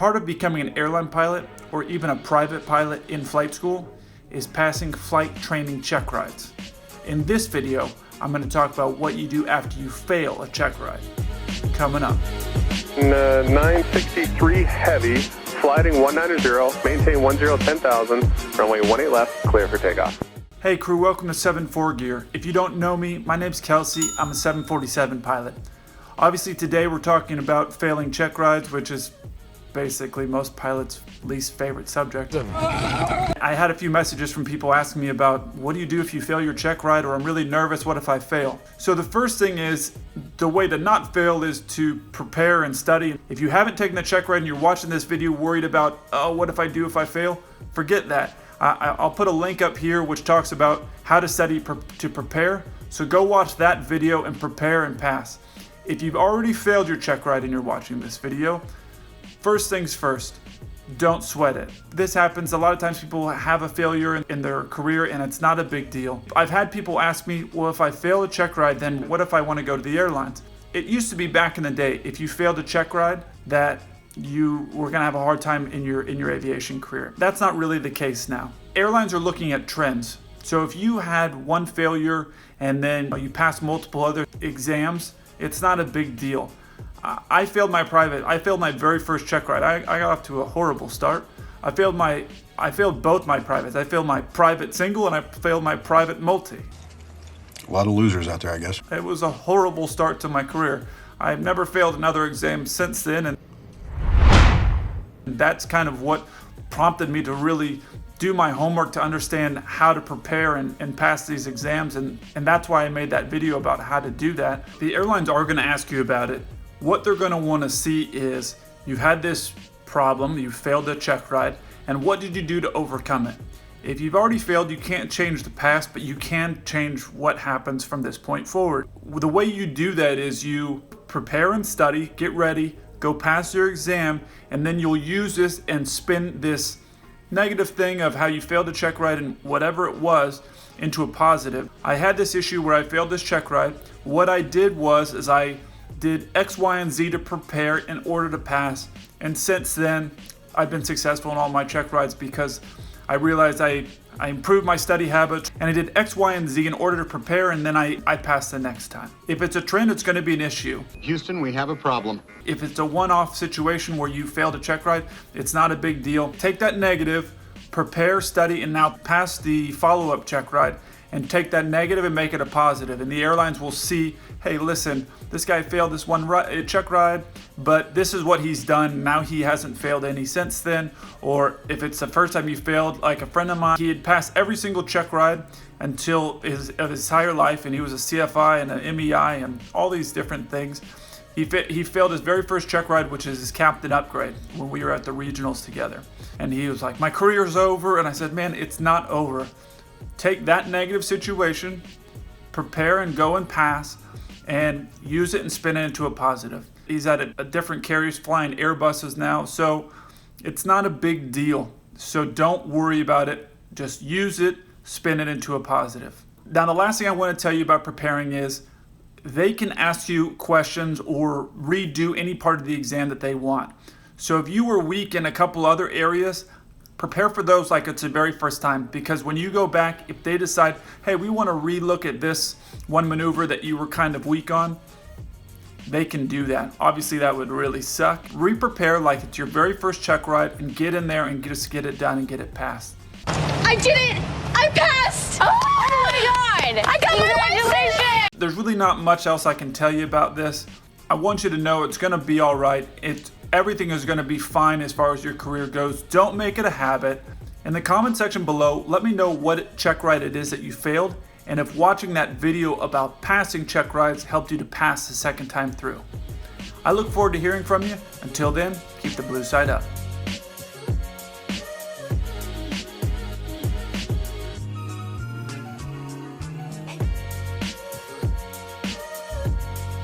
Part of becoming an airline pilot or even a private pilot in flight school is passing flight training check rides. In this video, I'm going to talk about what you do after you fail a check ride. Coming up. 963 heavy, flighting 190, maintain 10,000, runway 18 left, clear for takeoff. Hey crew, welcome to 7-4 Gear. If you don't know me, my name's Kelsey. I'm a 747 pilot. Obviously today we're talking about failing check rides, which is basically most pilots' least favorite subject. I had a few messages from people asking me about what do you do if you fail your check ride, or I'm really nervous, what if I fail? So the first thing is, the way to not fail is to prepare and study. If you haven't taken the check ride and you're watching this video worried about, oh, what if I do if I fail? Forget that. I'll put a link up here which talks about how to study to prepare. So go watch that video and prepare and pass. If you've already failed your check ride and you're watching this video, first things first, don't sweat it. This happens a lot of times. People have a failure in their career and it's not a big deal. I've had people ask me, well, if I fail a check ride, then what if I want to go to the airlines? It used to be back in the day, if you failed a check ride, that you were gonna have a hard time in your aviation career. That's not really the case now. Airlines are looking at trends. So if you had one failure and then you passed multiple other exams, it's not a big deal. I failed my very first check ride. I got off to a horrible start. I failed both my privates. I failed my private single and I failed my private multi. A lot of losers out there, I guess. It was a horrible start to my career. I've never failed another exam since then, and that's kind of what prompted me to really do my homework to understand how to prepare and pass these exams, and that's why I made that video about how to do that. The airlines are going to ask you about it. What they're going to want to see is you've had this problem, you failed a check ride, and what did you do to overcome it? If you've already failed, you can't change the past, but you can change what happens from this point forward. The way you do that is you prepare and study, get ready, go pass your exam, and then you'll use this and spin this negative thing of how you failed a check ride and whatever it was into a positive. I had this issue where I failed this check ride. What I did was I did X, Y, and Z to prepare in order to pass. And since then, I've been successful in all my check rides because I realized I improved my study habits and I did X, Y, and Z in order to prepare, and then I passed the next time. If it's a trend, it's going to be an issue. Houston, we have a problem. If it's a one-off situation where you failed a check ride, it's not a big deal. Take that negative, prepare, study, and now pass the follow-up check ride and take that negative and make it a positive. And the airlines will see, hey, listen, this guy failed this one check ride, but this is what he's done. Now he hasn't failed any since then. Or if it's the first time you failed, like a friend of mine, he had passed every single check ride until his entire life, and he was a CFI and an MEI and all these different things. He failed his very first check ride, which is his captain upgrade, when we were at the regionals together. And he was like, my career's over. And I said, man, it's not over. Take that negative situation, prepare and go and pass, and use it and spin it into a positive. He's at a different carrier, he's flying Airbuses now, so it's not a big deal. So don't worry about it. Just use it, spin it into a positive. Now, the last thing I want to tell you about preparing is they can ask you questions or redo any part of the exam that they want. So if you were weak in a couple other areas, prepare for those like it's the very first time, because when you go back, if they decide, hey, we want to relook at this one maneuver that you were kind of weak on, they can do that. Obviously, that would really suck. Re-prepare like it's your very first check ride and get in there and just get it done and get it passed. I did it! I passed! Oh my God! I got my license! There's really not much else I can tell you about this. I want you to know it's going to be all right. Everything is going to be fine as far as your career goes. Don't make it a habit. In the comment section below, let me know what check ride it is that you failed, and if watching that video about passing check rides helped you to pass the second time through. I look forward to hearing from you. Until then, keep the blue side up.